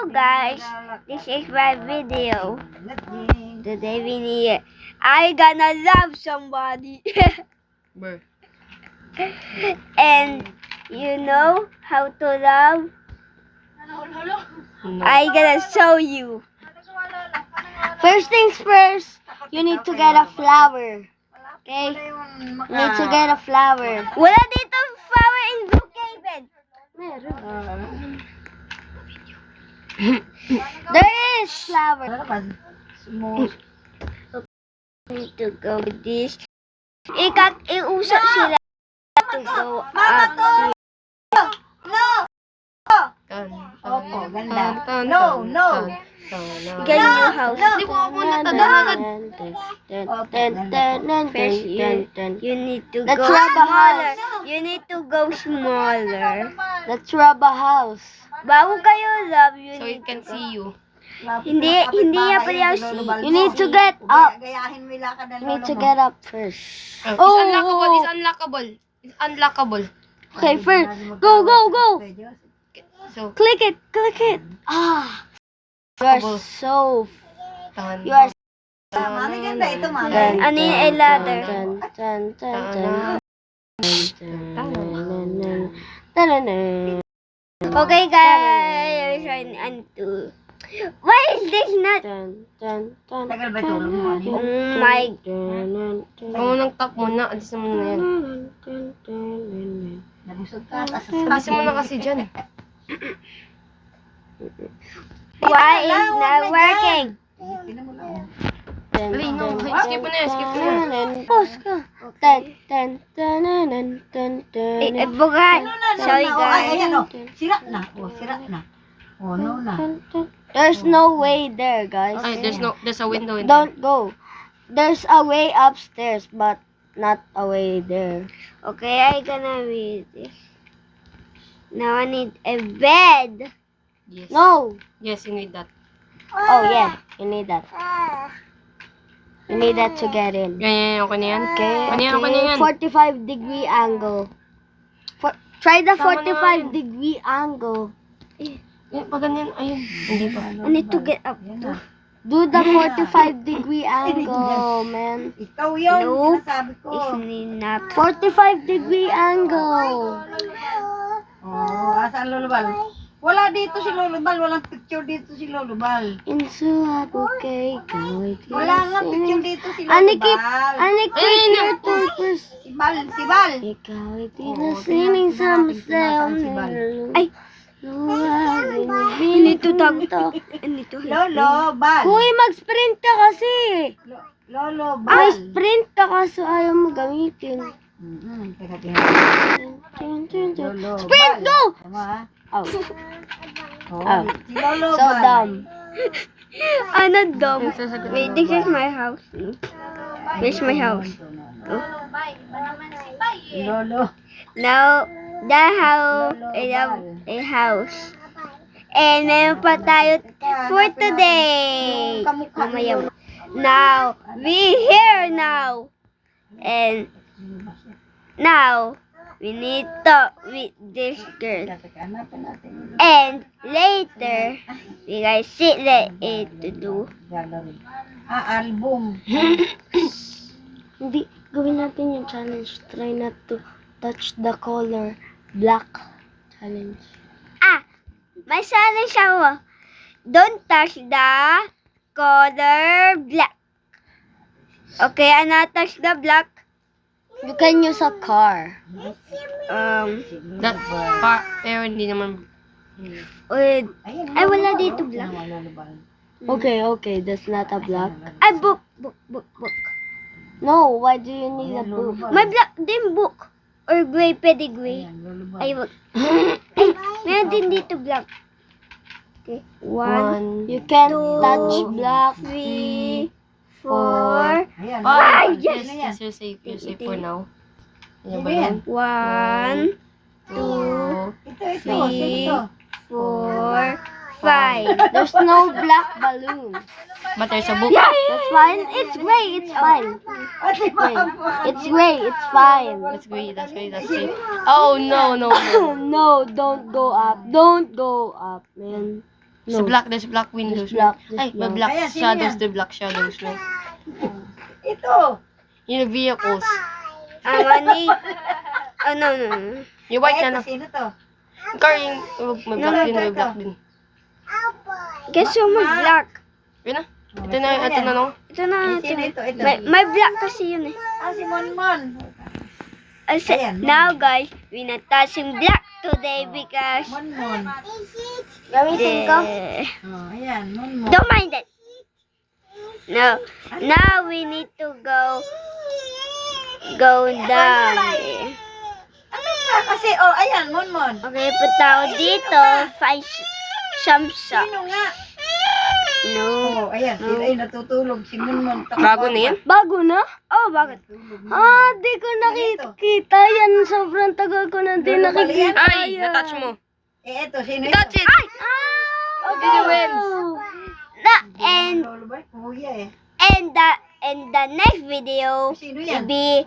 Guys, this is my video. Today I gonna love somebody. And you know how to love? I gonna show you. First things first, you need to get a flower. Okay? You need to get a flower. Wala dito flower in Brookhaven. Meron. There is flower. Need to go with this. Iusap sila to go up. Opo, ganda. No. Get a new house. Hindi ko ako natagahan. First, you need to Let's go rob a smaller. house. You need to go smaller. Let's rob a house. Bago kayo love, you So need it can to go. see you. Hindi niya pala yung see. You need to get up. Gayahin mo yung lakad ng You need to lolo mo. get up first. It's Oh. unlockable. It's unlockable. It's unlockable. Okay, first. Go. So, Click it. Ah. You are so. tangan. You are. Mami, ganda ito, mami. Ano yung ladder? Okay guys, and to. Why is this not? Tagal ba ito? Oh my. Kung unang tap muna, alisin mo na yan. Nabusog ka, tas Alisin mo na kasi dyan. Why is not working? Tinan mo lang. Dali, no. Skip mo na yan. Skip mo na yan. Pause ka. Bugay. Sorry Ay, guys. ayan, oh. Sira na. Sira na. No na. There's no way there, guys. Ay, there's a window in there. Don't go. There's a way upstairs, but not a way there. Okay, I gonna read this. Now I need a bed. Yes. No. Yes, you need that. Oh yeah, you need that. You need that to get in. Yan. Okay na yan. Okay. Ano yan? 45-degree angle. Try the Tama na 45-degree angle. Yan, pag ganyan. Ayun. Hindi pa. I need to get up too. Do the 45-degree angle, man. Ikaw yun. Nope. Sinasabi ko. It's not. 45-degree angle. Asaan Lolobal? Wala dito si Lolobal. Walang picture dito si Lolobal. Into a bouquet, kawit. Wala nga picture dito si Anikip, Lolobal. your turpers. Si Bal. Ikaw ay tinasining sa masayaw Ay, I need to talk. I need to help. Lolobal. Hoy, mag-sprint ka kasi. Lolobal. May sprint ka kasi ayaw mo gamitin. Teka. Sprint, go! Tama ha? Oh, Oh. Si Lolobal. so dumb. Ano dumb? Wait, this is my house. This is my house. Lolo. Now, the house, I have a house. And meron pa tayo for today. Mamaya. Now, we here now. And now, we need to talk with this girl. Hanapin natin. And later, we guys sit there to do. Album. Hindi, gawin natin yung challenge. Try not to touch the color black challenge. May challenge ako. Don't touch the color black. Okay, I not touch the black. You can use a car. That part, pero hindi naman. Wait. Ay, wala dito black. Okay, that's not a black. Ay, book. No, why do you need a book? May black din book. Or gray, pedigree. Ay, wag. Ay, meron din dito black. Okay. 1, You can Two, touch black. 3, 4, Ayan. Five, Yes, yes. you're safe. You're safe for now. Yan ba Ayan. yan? 1, 2, Ito. 4, 5. There's no black balloon. But there's a book. That's fine. It's gray. It's fine. It's gray. It's fine. That's great. That's safe. Oh, no. No, don't go up. Don't go up, man. Sa black, there's black windows. There's black, Ay, there's may black. black Ayan, sino shadows, yan? the black shadows. Right? Ito. Yung vehicles. Money. Oh, no, no, no. Yung white Ito, na. sino to? Yung car yung may black din, may black din. Guess who may black? Yun na. Ito na, ito na no. Ito na, Ay, ito. sino ito? Ito. May black kasi yun eh. Ah, si Monmon. Ayan, Now guys, we not touching black today because Monmon. Gamitin ko. Oh, ayan, Monmon. don't mind it. No, now we need to go down. Ano pa? Kasi, oh, ayan, Monmon. Okay, punta ako dito. Find Samsa. Sino nga? No. Oh, ayan, sila ay natutulog. Si Monmon. Bago na yan. Bago na? Oh, bakit? Di ko nakikita yan. Sobrang tagal ko na din nakikita Ay, yan. na-touch mo. Eh, ito, sino ito? Touch it! Okay, wins. And Lolo ba? Kuya eh. the next video Sino will yan? be